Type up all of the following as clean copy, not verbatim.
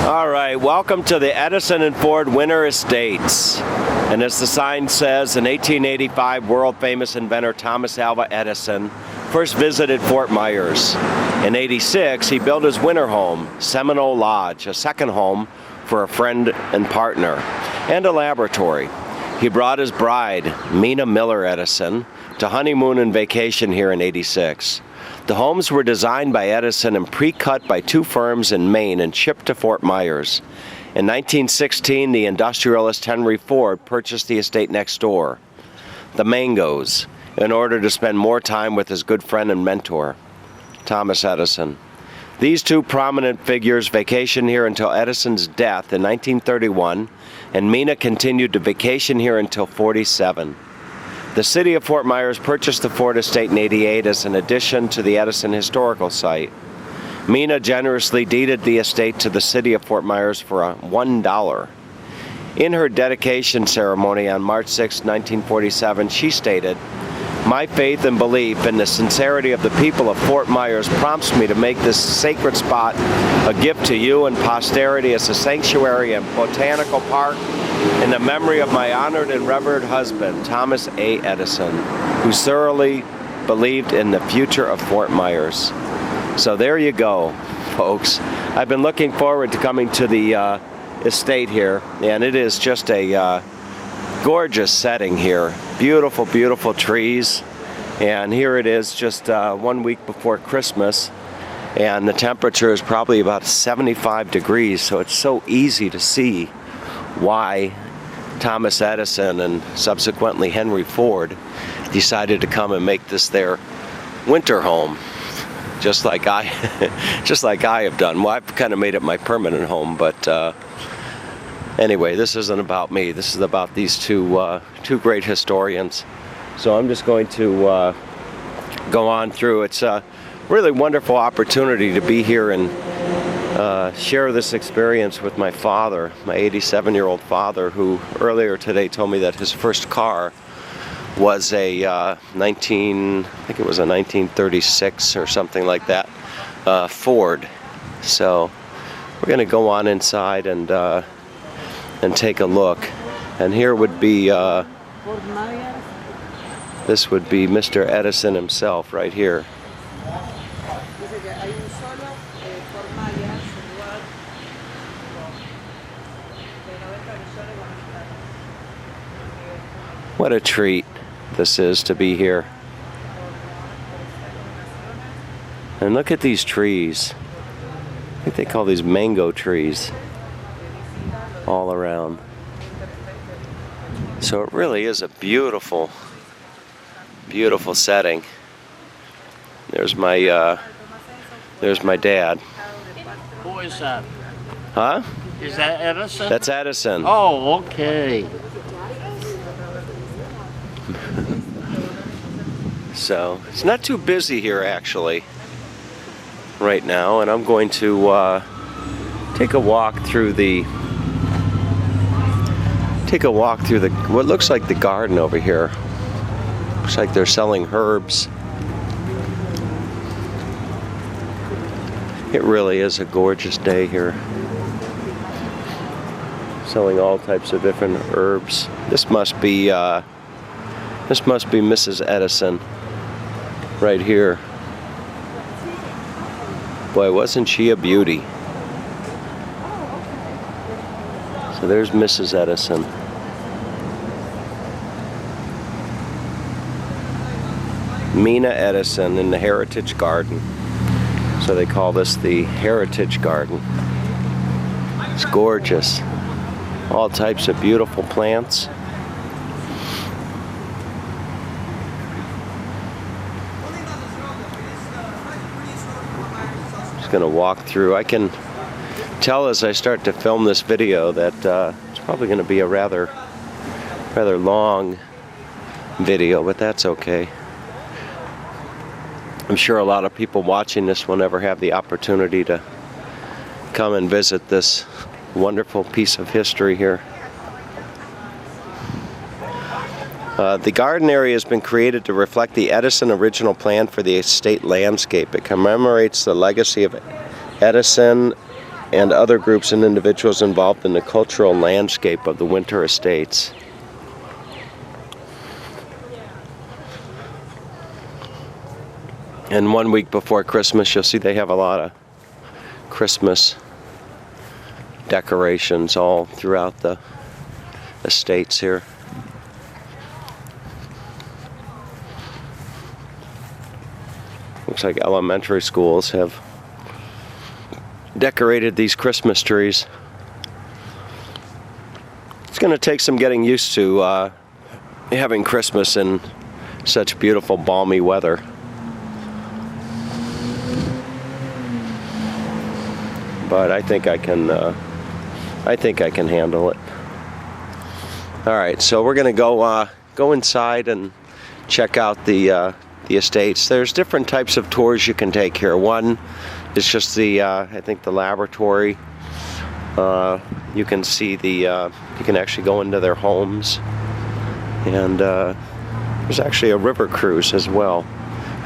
All right, welcome to the Edison and Ford Winter Estates. And as the sign says, in 1885, world-famous inventor Thomas Alva Edison first visited Fort Myers. In '86, he built his winter home, Seminole Lodge, a second home for a friend and partner, and a laboratory. He brought his bride, Mina Miller Edison, to honeymoon and vacation here in '86. The homes were designed by Edison and pre-cut by two firms in Maine and shipped to Fort Myers. In 1916, the industrialist Henry Ford purchased the estate next door, the Mangos, in order to spend more time with his good friend and mentor, Thomas Edison. These two prominent figures vacationed here until Edison's death in 1931, and Mina continued to vacation here until '47. The city of Fort Myers purchased the Ford estate in '88 as an addition to the Edison Historical Site. Mina generously deeded the estate to the city of Fort Myers for $1. In her dedication ceremony on March 6, 1947, she stated, "My faith and belief in the sincerity of the people of Fort Myers prompts me to make this sacred spot a gift to you and posterity as a sanctuary and botanical park in the memory of my honored and revered husband, Thomas A. Edison, who thoroughly believed in the future of Fort Myers." So there you go, folks. I've been looking forward to coming to the estate here, and it is just a gorgeous setting here. Beautiful, beautiful trees. And here it is just 1 week before Christmas, and the temperature is probably about 75 degrees, so it's so easy to see why Thomas Edison and subsequently Henry Ford decided to come and make this their winter home, just like I have done. Well, I've kind of made it my permanent home, but anyway, this isn't about me. This is about these two great historians. So I'm just going to go on through. It's a really wonderful opportunity to be here and share this experience with my father, my 87-year-old father, who earlier today told me that his first car was a 1936 or something like that, Ford. So we're going to go on inside and take a look. And here would be this would be Mr. Edison himself right here. What a treat this is to be here. And look at these trees. I think they call these mango trees all around. So it really is a beautiful, beautiful setting. There's my dad. Who is that? Huh? Is that Edison? That's Edison. Oh, okay. So it's not too busy here actually right now, and I'm going to take a walk through what looks like the garden over here. Looks like they're selling herbs. It really is a gorgeous day here. Selling all types of different herbs. This must be Mrs. Edison right here. Boy, wasn't she a beauty. So there's Mrs. Edison. Mina Edison in the Heritage Garden. So they call this the Heritage Garden. It's gorgeous. All types of beautiful plants. Just gonna walk through. I can tell as I start to film this video that it's probably gonna be a rather long video, but that's okay. I'm sure a lot of people watching this will never have the opportunity to come and visit this wonderful piece of history here. The garden area has been created to reflect the Edison original plan for the estate landscape. It commemorates the legacy of Edison and other groups and individuals involved in the cultural landscape of the Winter Estates. And 1 week before Christmas, you'll see they have a lot of Christmas decorations all throughout the estates here. Looks like elementary schools have decorated these Christmas trees. It's going to take some getting used to having Christmas in such beautiful balmy weather. But I think I can handle it. All right, so we're gonna go inside and check out the estates. There's different types of tours you can take here. One is just the I think the laboratory. You can see you can actually go into their homes, and there's actually a river cruise as well.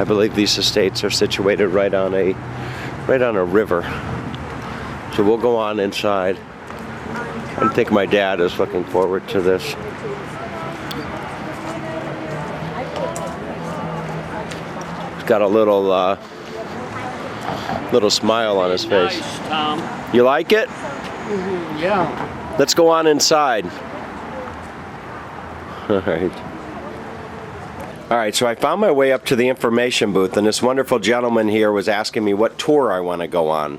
I believe these estates are situated right on a river. So we'll go on inside. I think my dad is looking forward to this. He's got a little smile on his face. Nice, Tom. You like it? Yeah. Let's go on inside. All right. All right, so I found my way up to the information booth, and this wonderful gentleman here was asking me what tour I want to go on.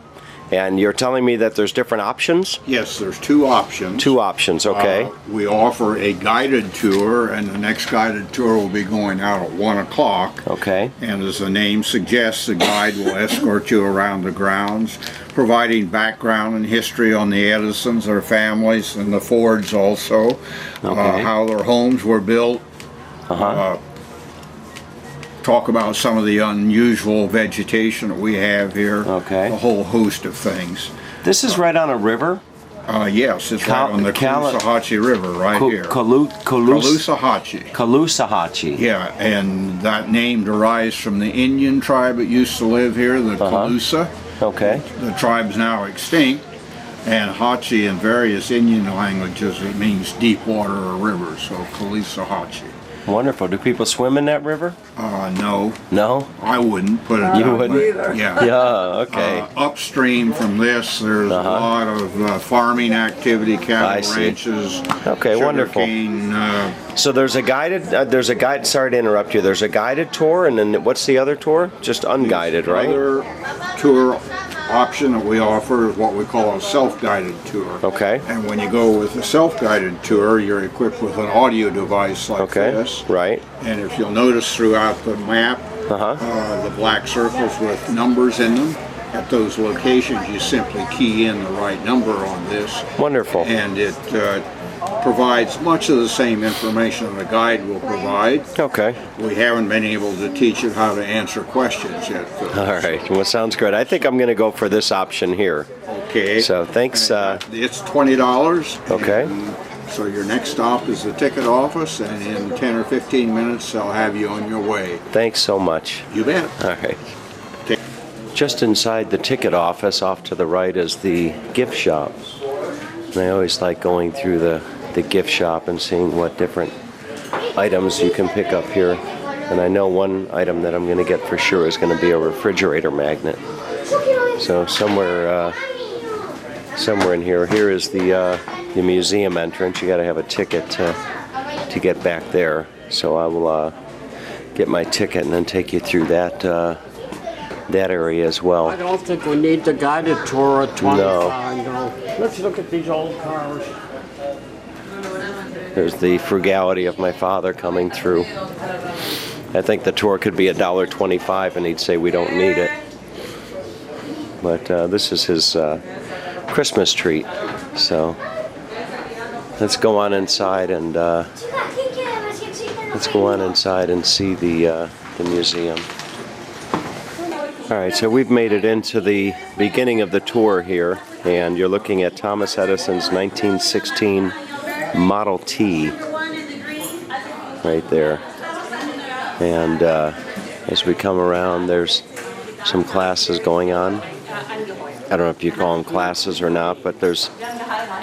And you're telling me that there's different options? Yes, there's two options. Two options, okay. We offer a guided tour, and the next guided tour will be going out at 1 o'clock. Okay. And as the name suggests, the guide will escort you around the grounds, providing background and history on the Edisons, their families, and the Fords also. Okay. How their homes were built. Talk about some of the unusual vegetation that we have here. Okay. A whole host of things. This is right on a river? Yes, it's right on the Caloosahatchee River right here. Caloosahatchee. Caloosahatchee. Yeah, and that name derives from the Indian tribe that used to live here, the Caloosa. Okay. The tribe's now extinct, and Hatchee in various Indian languages, it means deep water or river, so Caloosahatchee. Wonderful. Do people swim in that river? No. No? I wouldn't put it You that wouldn't? way. Either. Yeah. Yeah, okay. Upstream from this, there's a lot of farming activity, cattle ranches. Okay, wonderful. So there's a guided, sorry to interrupt you, there's a guided tour, and then what's the other tour? Just unguided, right? The other tour option that we offer is what we call a self-guided tour. Okay. And when you go with a self-guided tour, you're equipped with an audio device like this. Right. And if you'll notice throughout the map, the black circles with numbers in them, at those locations you simply key in the right number on this. Wonderful. And it provides much of the same information the guide will provide. Okay. We haven't been able to teach it how to answer questions yet. All right. Well, sounds good. I think I'm going to go for this option here. Okay. So thanks. It's $20. Okay. So your next stop is the ticket office, and in 10 or 15 minutes they'll have you on your way. Thanks so much. You bet. All right. Just inside the ticket office, off to the right, is the gift shop. And I always like going through the gift shop and seeing what different items you can pick up here. And I know one item that I'm going to get for sure is going to be a refrigerator magnet. So somewhere in here. Here is the museum entrance. You got to have a ticket to get back there. So I will get my ticket and then take you through that area as well. I don't think we need the guided tour at 25. No. Let's look at these old cars. There's the frugality of my father coming through. I think the tour could be $1.25 and he'd say we don't need it. But this is his Christmas treat. So let's go on inside and see the museum. All right, so we've made it into the beginning of the tour here, and you're looking at Thomas Edison's 1916 Model T right there. And as we come around, there's some classes going on. I don't know if you call them classes or not, but there's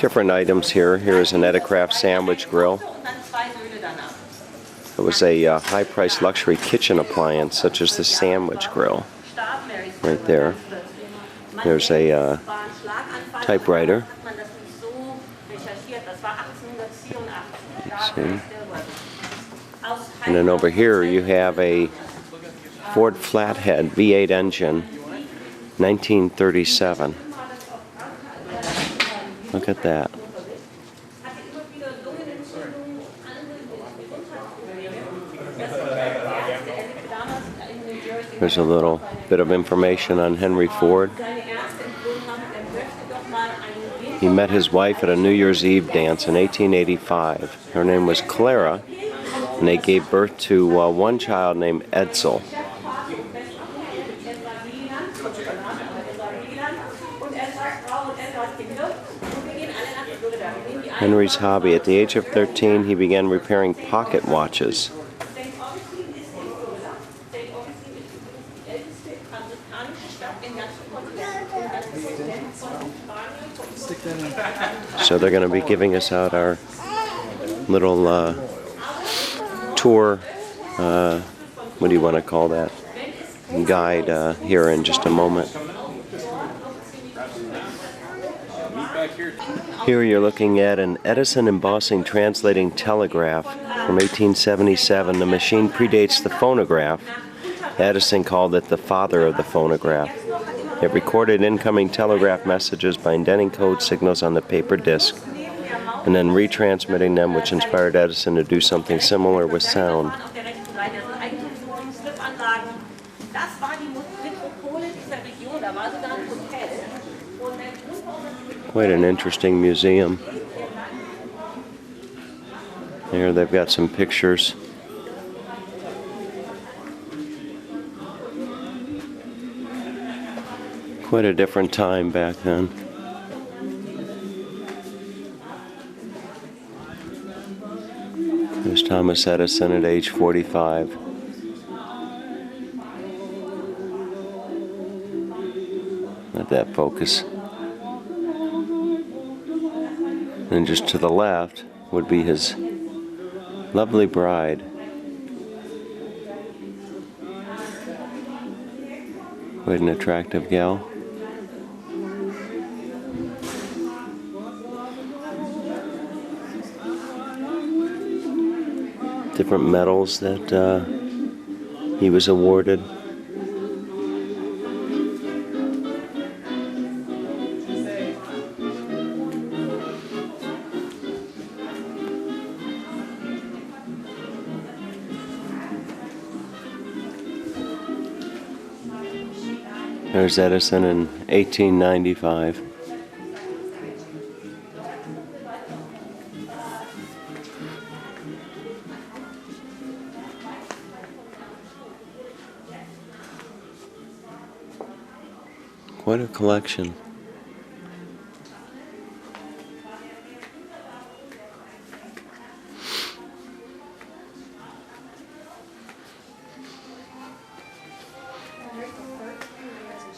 different items here. Here is an Edicraft sandwich grill. It was a high-priced luxury kitchen appliance, such as the sandwich grill. Right there. There's a typewriter. See? And then over here you have a Ford Flathead V8 engine, 1937. Look at that. There's a little bit of information on Henry Ford. He met his wife at a New Year's Eve dance in 1885. Her name was Clara, and they gave birth to one child named Edison. Henry's hobby. At the age of 13, he began repairing pocket watches. So they're going to be giving us out our little tour, what do you want to call that, guide here in just a moment. Here you're looking at an Edison embossing translating telegraph from 1877. The machine predates the phonograph. Edison called it the father of the phonograph. It recorded incoming telegraph messages by indenting code signals on the paper disc and then retransmitting them, which inspired Edison to do something similar with sound. Quite an interesting museum. Here they've got some pictures. Quite a different time back then. There's Thomas Edison at age 45. Let that focus. And just to the left would be his lovely bride. Quite an attractive gal. Different medals that he was awarded. There's Edison in 1895. Quite a collection.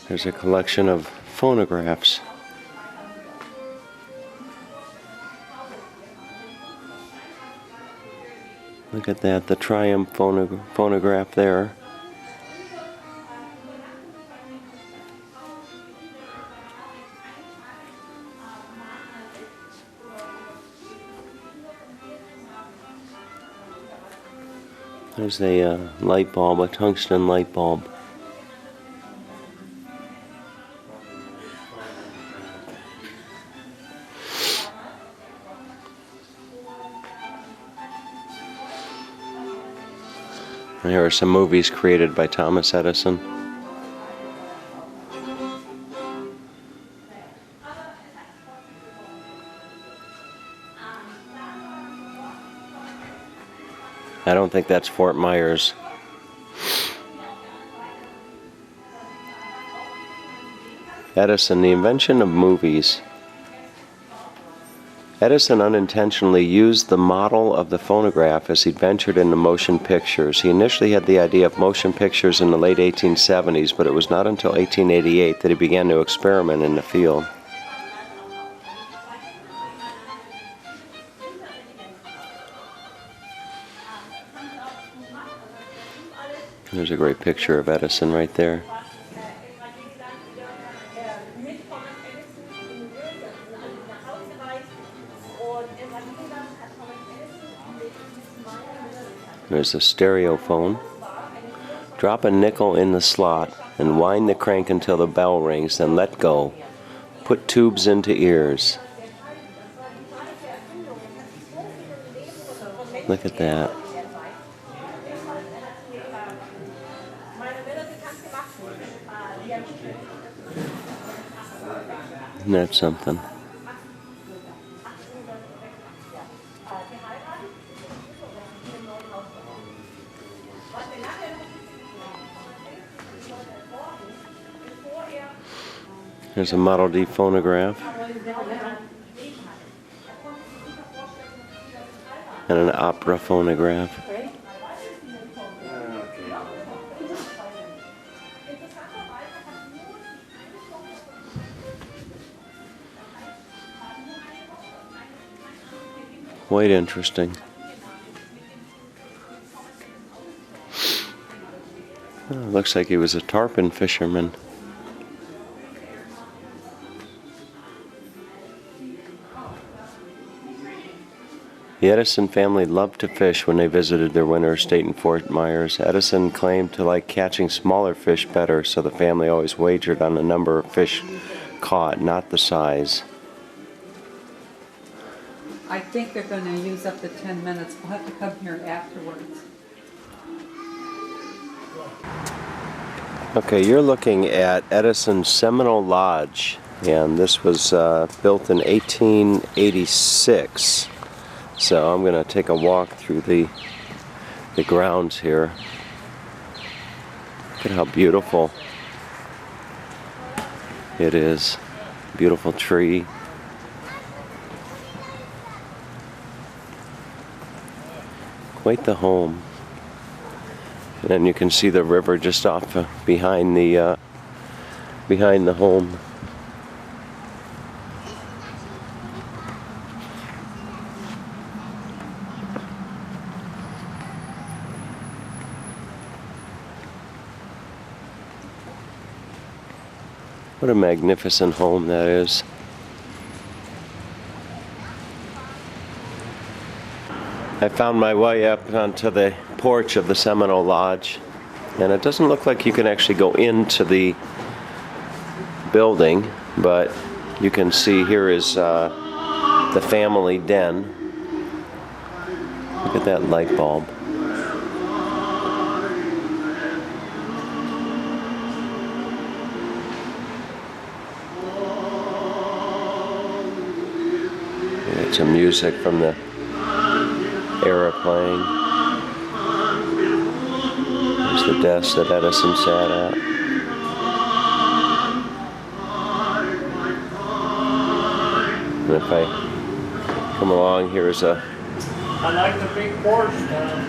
There's a collection of phonographs. Look at that, the Triumph phonograph there. There's a light bulb, a tungsten light bulb. And here are some movies created by Thomas Edison. I don't think that's Fort Myers. Edison, the invention of movies. Edison unintentionally used the model of the phonograph as he ventured into motion pictures. He initially had the idea of motion pictures in the late 1870s, but it was not until 1888 that he began to experiment in the field. There's a great picture of Edison right there. There's a stereophone. Drop a nickel in the slot and wind the crank until the bell rings, then let go. Put tubes into ears. Look at that. Isn't that something? There's a Model D phonograph and an opera phonograph. Quite interesting. Oh, looks like he was a tarpon fisherman. The Edison family loved to fish when they visited their winter estate in Fort Myers. Edison claimed to like catching smaller fish better, so the family always wagered on the number of fish caught, not the size. I think they're going to use up the 10 minutes. We'll have to come here afterwards. Okay, you're looking at Edison's Seminole Lodge, and this was built in 1886. So I'm going to take a walk through the grounds here. Look at how beautiful it is. Beautiful tree. Quite the home. And then you can see the river just off behind the home. What a magnificent home that is. I found my way up onto the porch of the Seminole Lodge, and it doesn't look like you can actually go into the building, but you can see here is the family den. Look at that light bulb. Some music from the era playing. There's the desk that Edison sat at. And if I come along, here's a I like the big porch.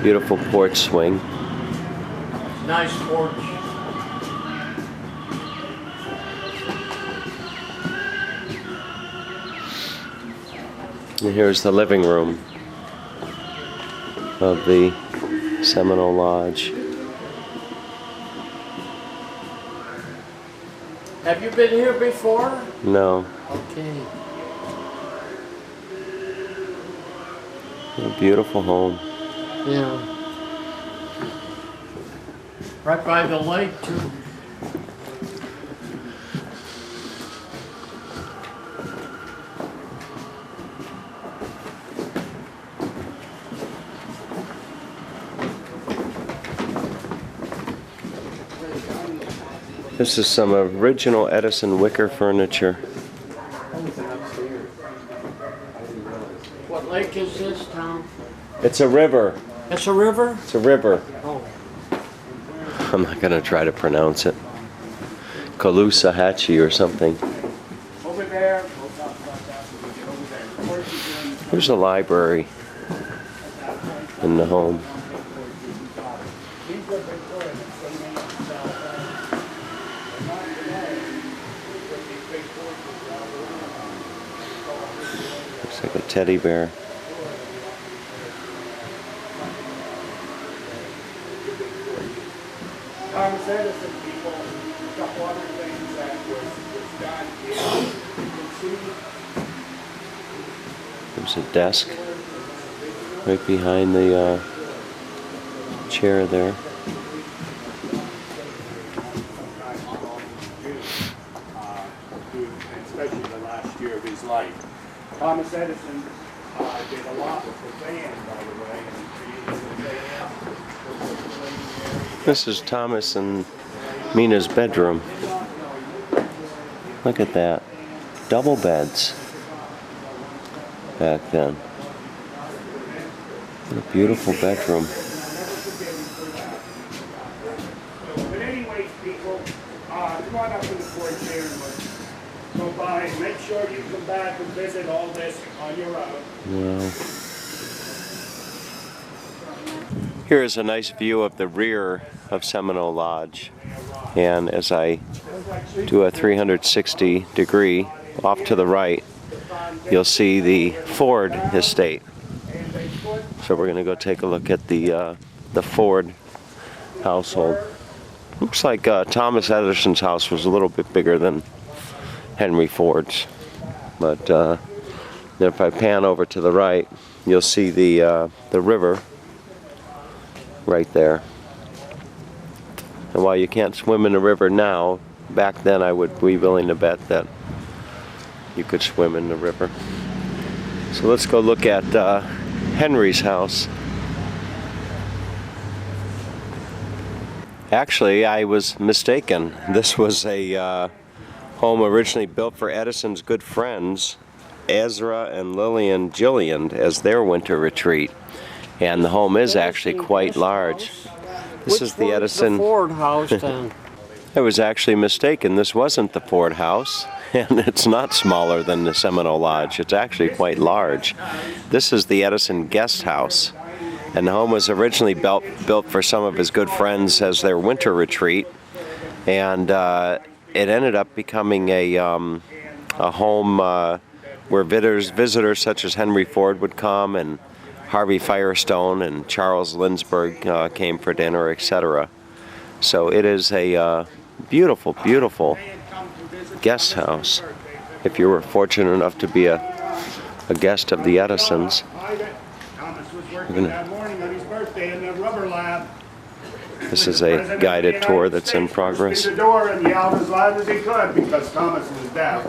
beautiful porch swing. Nice porch. And here's the living room of the Seminole Lodge. Have you been here before? No. Okay. A beautiful home. Yeah. Right by the lake too. This is some original Edison wicker furniture. What lake is this, Tom? It's a river. It's a river? It's a river. Oh. I'm not going to try to pronounce it. Caloosahatchee or something. Over there. We'll talk about that when we get over there. There's a library in the home. Looks like a teddy bear. Thomas Edison, people, a couple other things that was done here. You can see There's a desk right behind the chair there. Especially the last year of his life. Thomas Edison did a lot with the band, by the way, and he created the band. This is Thomas and Mina's bedroom. Look at that. Double beds back then. What a beautiful bedroom. But anyways, people, come on up to the porch here and go by. Make sure you come back and visit all this on your own. Wow. Here is a nice view of the rear of Seminole Lodge. And as I do a 360 degree off to the right, you'll see the Ford estate. So we're going to go take a look at the Ford household. Looks like Thomas Edison's house was a little bit bigger than Henry Ford's. But if I pan over to the right, you'll see the river right there. And while you can't swim in the river now, back then I would be willing to bet that you could swim in the river. So let's go look at Henry's house. Actually, I was mistaken. This was a home originally built for Edison's good friends, Ezra and Lillian Gilliand, as their winter retreat. And the home is actually quite large. This is the Edison. The Ford house then. I was actually mistaken. This wasn't the Ford house, and it's not smaller than the Seminole Lodge. It's actually quite large. This is the Edison guest house, and the home was originally built for some of his good friends as their winter retreat, and it ended up becoming a home where visitors such as Henry Ford would come, and Harvey Firestone and Charles Lindbergh came for dinner, etc. So it is a beautiful, beautiful guest house. If you were fortunate enough to be a guest of the Edisons. Thomas was working that morning on his birthday in the rubber lab. This is a guided tour that's in progress. Opened the door and yelled as loud as he could because Thomas was deaf.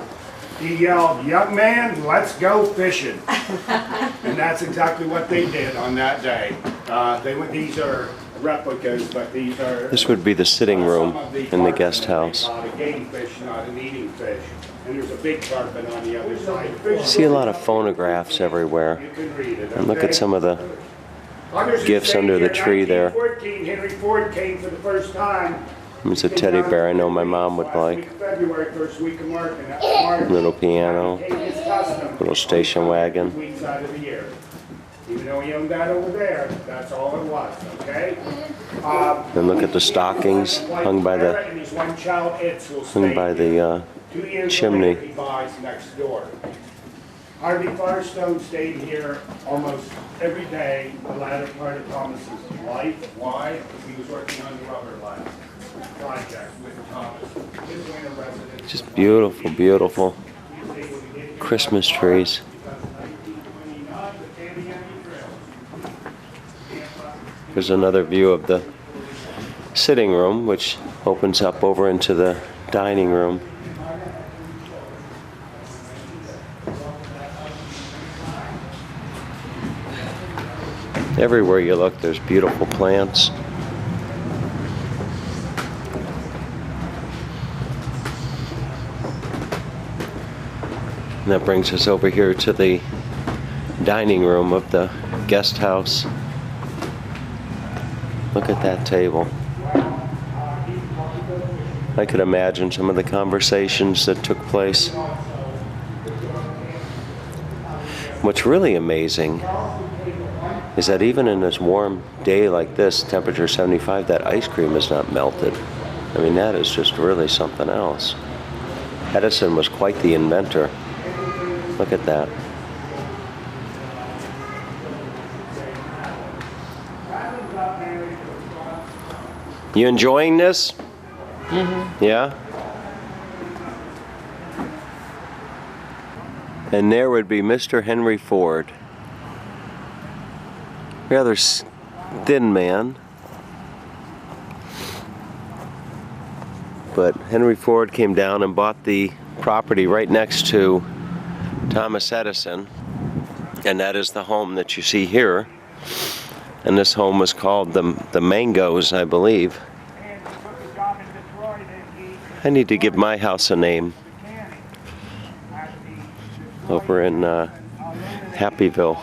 He yelled, "Young man, let's go fishing." And that's exactly what they did on that day. These are replicas, but these are... This would be the sitting room in the guest house. A game fish, not an eating fish. And there's a big carpet on the other side. See a lot of phonographs everywhere. You can read it, And look okay? at some of the gifts under the tree there. 1914, Henry Ford came for the first time. There's a teddy bear I know my mom would like. February, first week of March. Little piano. Little station wagon. Weeks out of the year. Even though he owned that over there, that's all it was, okay? And look at the stockings hung by the chimney. He buys next door. Harvey Firestone stayed here almost every day the latter part of Thomas's life. Why? Because he was working on the rubber lab project with Thomas. His winter residence. Just beautiful, beautiful Christmas trees. Here's another view of the sitting room, which opens up over into the dining room. Everywhere you look, there's beautiful plants. And that brings us over here to the dining room of the guest house. Look at that table. I could imagine some of the conversations that took place. What's really amazing is that even in this warm day like this, temperature 75, that ice cream is not melted. I mean, that is just really something else. Edison was quite the inventor. Look at that. You enjoying this? Mm-hmm. Yeah? And there would be Mr. Henry Ford. Rather thin man. But Henry Ford came down and bought the property right next to Thomas Edison. And that is the home that you see here. And this home was called the Mangoes, I believe. I need to give my house a name. Over in Happyville.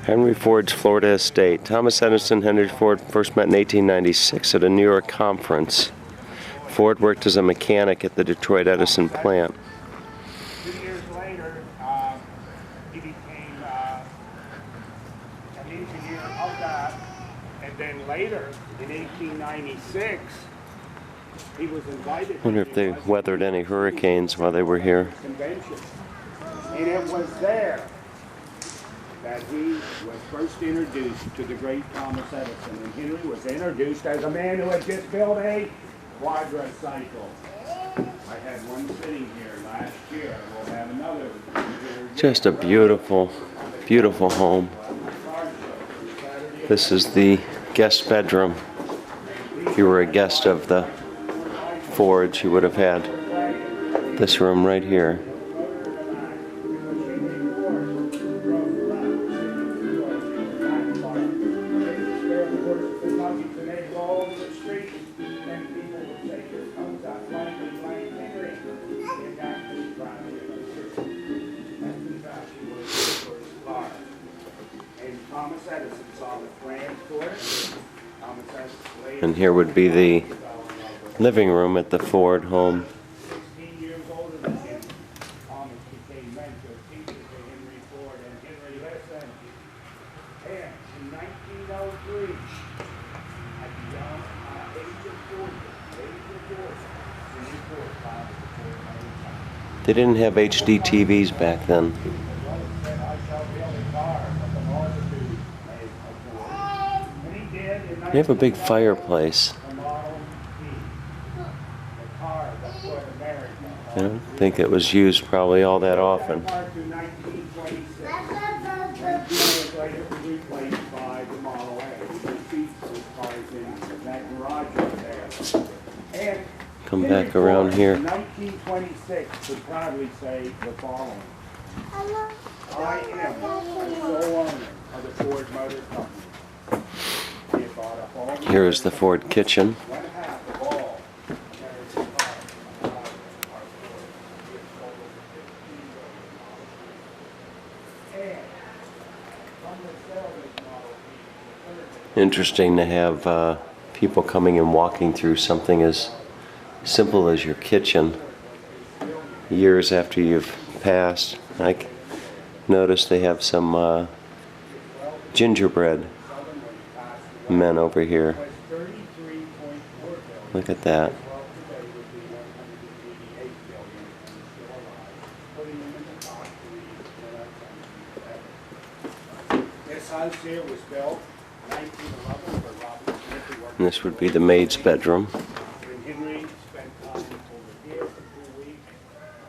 Henry Ford's Florida estate. Thomas Edison and Henry Ford first met in 1896 at a New York conference. Ford worked as a mechanic at the Detroit Edison plant. 2 years later, he became an engineer of that, and then later, in 1896, he was invited. I wonder if they weathered any hurricanes while they were here. Convention. And it was there that he was first introduced to the great Thomas Edison. And Henry was introduced as a man who had just built a quadricycle. I had one sitting here last year. We'll have another. Just a beautiful, beautiful home. This is the guest bedroom. If you were a guest of the Fords, you would have had this room right here. And here would be the living room at the Ford home. 16 years older than him, Thomas became mentor, teacher to Henry Ford and Henry Edison. And in 1903, at the young age of 40, Henry Ford founded the Ford Motor Company. They didn't have HD TVs back then. The brother said, I shall build a car, but the multitude made a Ford. And he did in They have a big fireplace. the Model T, the car that put America I don't think it was used probably all that often. Car to 1926. 19 years later, it was replaced by the Model A. The seats of cars in that garage up there. And Come Henry back around Ford, here. in 1926 would proudly say the following. I am the sole owner of the Ford Motor Company. He had bought up all the Here is the Ford kitchen. 1/2 of all American cars are Ford. He had sold over 15 million. And from the sale of this Model T, Interesting to have people coming and walking through something as simple as your kitchen years after you've passed. I noticed they have some gingerbread men over here. Look at that. this house here was built in 1911 for Robert Smith, who worked And this would be the maid's bedroom. when Henry spent time over here for 2 weeks,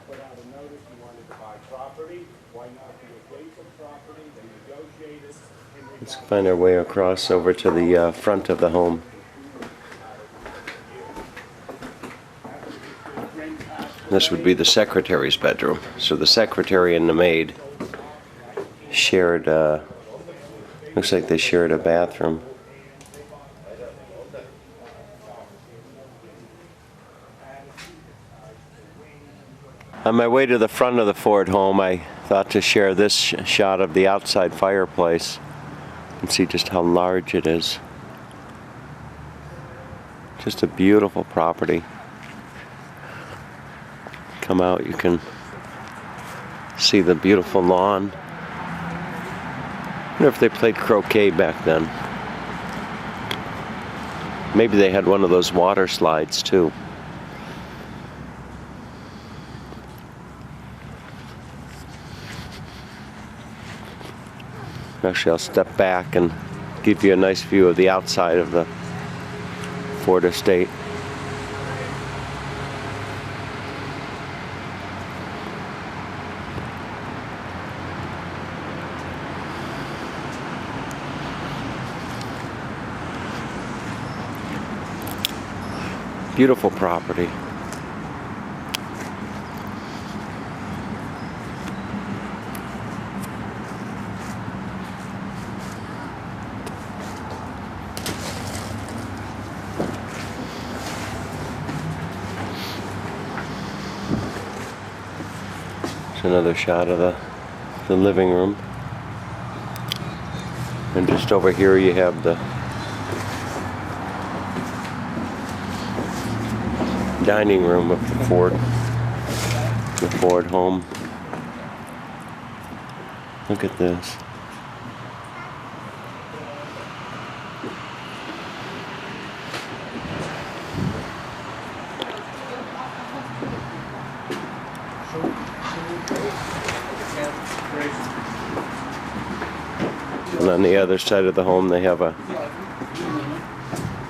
put out a notice he wanted to buy property. Why not do adjacent property? They negotiated. Henry Let's got find our way across over to the front of the home. This would be the secretary's bedroom. So the secretary and the maid shared, looks like they shared a bathroom. On my way to the front of the Ford home, I thought to share this shot of the outside fireplace and see just how large it is. Just a beautiful property. Come out, you can See the beautiful lawn. I wonder if they played croquet back then. Maybe they had one of those water slides too. Actually, I'll step back and give you a nice view of the outside of the Ford estate. Beautiful property. There's another shot of the living room. And just over here you have the dining room of the Ford home. Look at this. And on the other side of the home they have a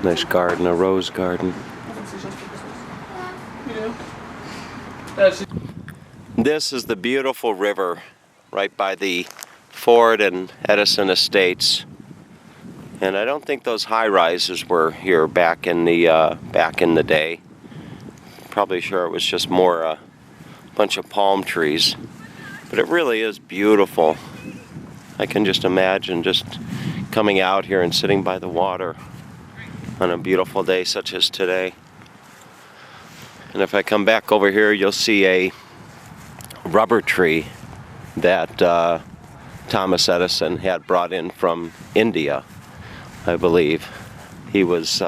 nice garden, a rose garden. This is the beautiful river right by the Ford and Edison estates, and I don't think those high-rises were here back in the day. Probably sure it was just more a bunch of palm trees, but it really is beautiful. I can just imagine just coming out here and sitting by the water on a beautiful day such as today. And if I come back over here, you'll see a rubber tree that Thomas Edison had brought in from India, I believe. He was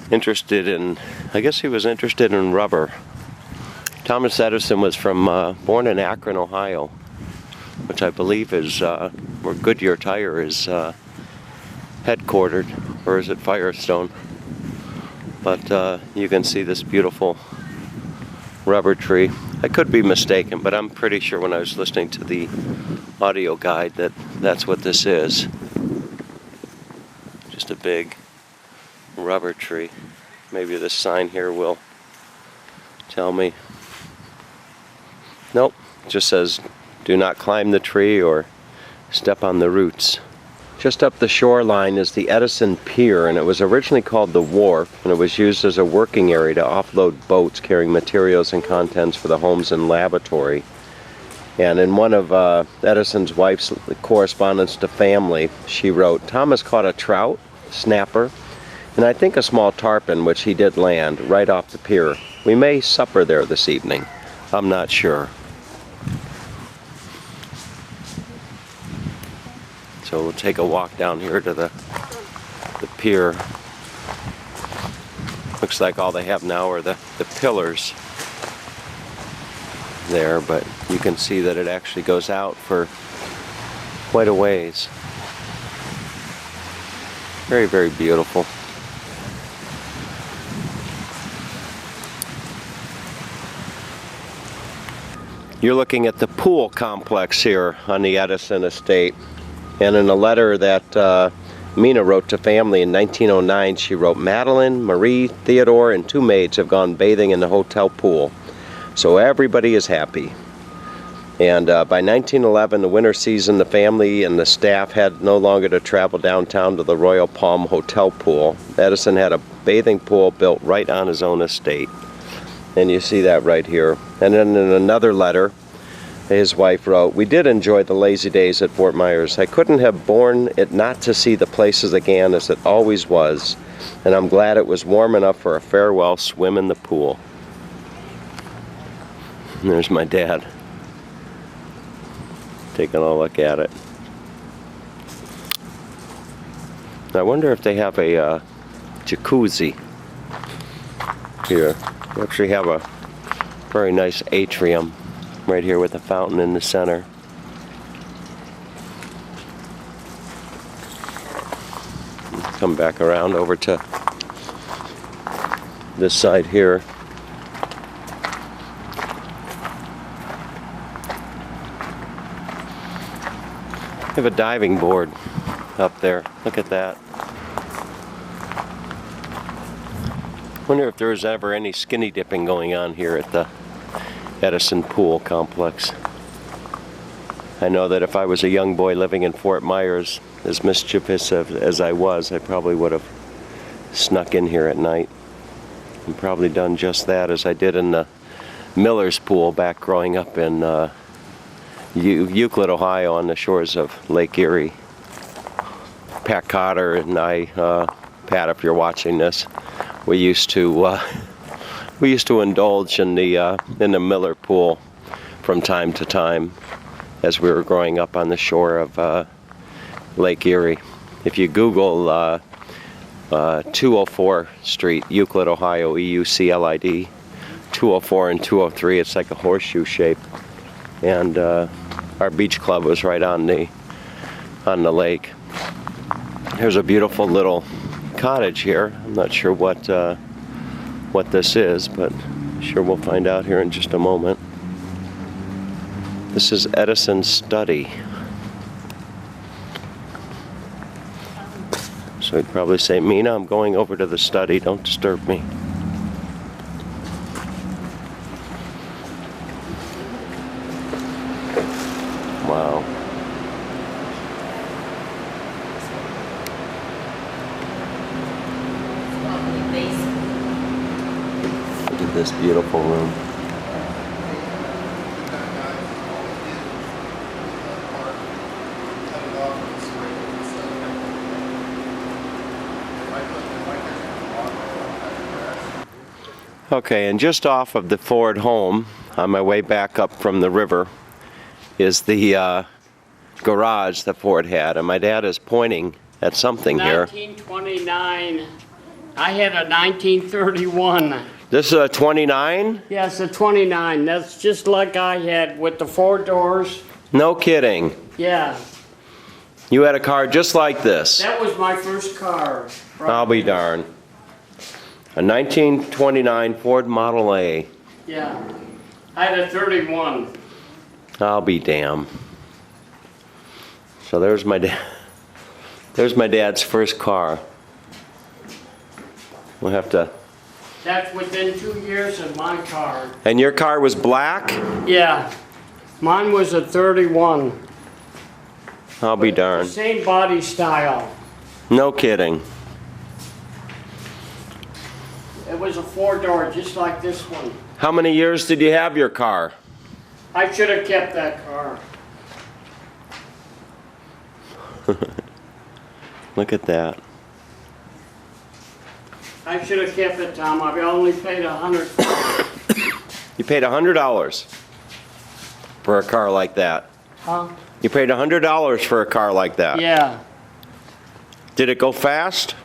interested in rubber. Thomas Edison was born in Akron, Ohio, which I believe is where Goodyear Tire is headquartered, or is it Firestone? But you can see this beautiful rubber tree. I could be mistaken, but I'm pretty sure when I was listening to the audio guide that that's what this is. Just a big rubber tree. Maybe this sign here will tell me. Nope, it just says do not climb the tree or step on the roots. Just up the shoreline is the Edison Pier, and it was originally called the Wharf, and it was used as a working area to offload boats carrying materials and contents for the homes and laboratory. And in one of Edison's wife's correspondence to family, she wrote, Thomas caught a trout, snapper, and I think a small tarpon, which he did land right off the pier. We may supper there this evening. I'm not sure. So we'll take a walk down here to the pier. Looks like all they have now are the pillars there, but you can see that it actually goes out for quite a ways. Very, very beautiful. You're looking at the pool complex here on the Edison estate. And in a letter that Mina wrote to family in 1909, she wrote, Madeline, Marie, Theodore, and 2 maids have gone bathing in the hotel pool. So everybody is happy. And by 1911, the winter season, the family and the staff had no longer to travel downtown to the Royal Palm Hotel pool. Edison had a bathing pool built right on his own estate. And you see that right here. And then in another letter, his wife wrote, we did enjoy the lazy days at Fort Myers. I couldn't have borne it not to see the places again as it always was, and I'm glad it was warm enough for a farewell swim in the pool. And there's my dad taking a look at it. I wonder if they have a jacuzzi here. They actually have a very nice atrium right here with a fountain in the center. Come back around over to this side here. They have a diving board up there. Look at that. Wonder if there was ever any skinny dipping going on here at the Edison pool complex. I know that if I was a young boy living in Fort Myers, as mischievous as I was, I probably would have snuck in here at night and probably done just that, as I did in the Miller's pool back growing up in Euclid, Ohio, on the shores of Lake Erie. Pat Cotter and I, Pat, if you're watching this, we used to indulge in the Miller pool from time to time as we were growing up on the shore of Lake Erie. If you Google 204 Street, Euclid, Ohio, EUCLID, 204 and 203, it's like a horseshoe shape, and our beach club was right on the lake. Here's a beautiful little cottage here. I'm not sure what this is, but sure we'll find out here in just a moment. This is Edison's study. So he'd probably say, Mina, I'm going over to the study, don't disturb me. Wow. Look at this beautiful room. Okay, and just off of the Ford home, on my way back up from the river, is the garage that Ford had, and my dad is pointing at something here. 1929. I had a 1931. This is a 29? Yes, a 29. That's just like I had with the 4 doors. No kidding. Yeah, You had a car just like this. that was my first car. I'll be darned. A 1929 Ford Model A. Yeah, I had a 31. I'll be damned. So there's my dad. There's my dad's first car. We'll have to. That's within 2 years of my car. And your car was black? Yeah, mine was a 31. I'll be darned. Same body style. No kidding. It was a 4-door, just like this one. How many years did you have your car? I should have kept that car. Look at that. I should have kept it, Tom. I only paid $100 for it. You paid $100 for a car like that. Huh? You paid $100 for a car like that. Yeah. Did it go fast?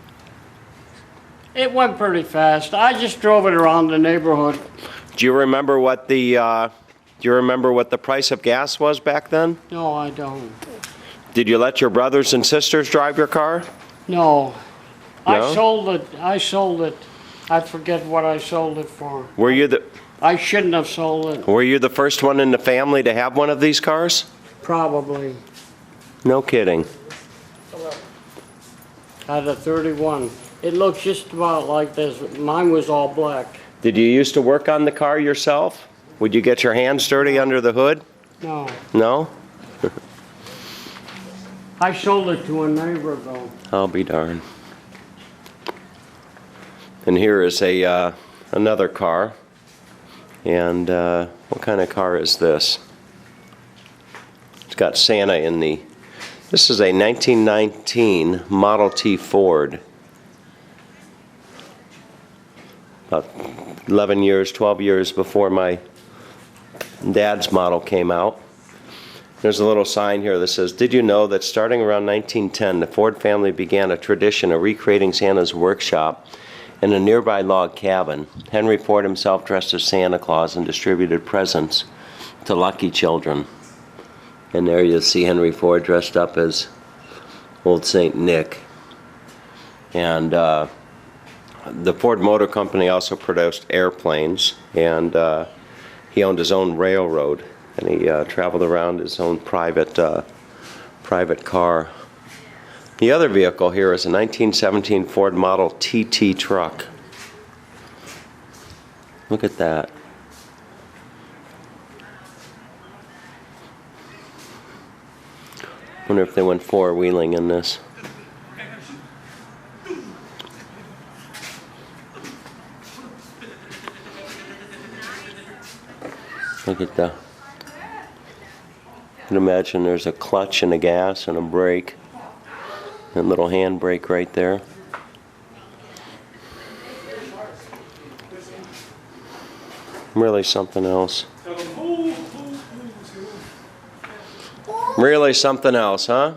It went pretty fast. I just drove it around the neighborhood. Do you remember what the price of gas was back then? No, I don't. Did you let your brothers and sisters drive your car? No. I No? sold it. I forget what I sold it for. Were you I shouldn't have sold it. the first one in the family to have one of these cars? Probably. No kidding. I had a 31. It looks just about like this. Mine was all black. Did you used to work on the car yourself? Would you get your hands dirty under the hood? No. No? I sold it to a neighbor, though. I'll be darned. And here is another car. And what kind of car is this? It's got Santa in the... This is a 1919 Model T Ford. About 11 years, 12 years before my dad's model came out. There's a little sign here that says, "Did you know that starting around 1910, the Ford family began a tradition of recreating Santa's workshop in a nearby log cabin? Henry Ford himself dressed as Santa Claus and distributed presents to lucky children. And there you'll see Henry Ford dressed up as Old Saint Nick. And the Ford Motor Company also produced airplanes, and he owned his own railroad, and he traveled around his own private car. The other vehicle here is a 1917 Ford Model TT truck. Look at that. Wonder if they went four-wheeling in this. Look at the... You can imagine there's a clutch and a gas and a brake. And a little hand brake right there. Really something else. Really something else, huh?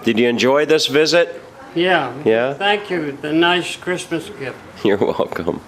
Did you enjoy this visit? Yeah. Yeah? Thank you. The nice Christmas gift. You're welcome.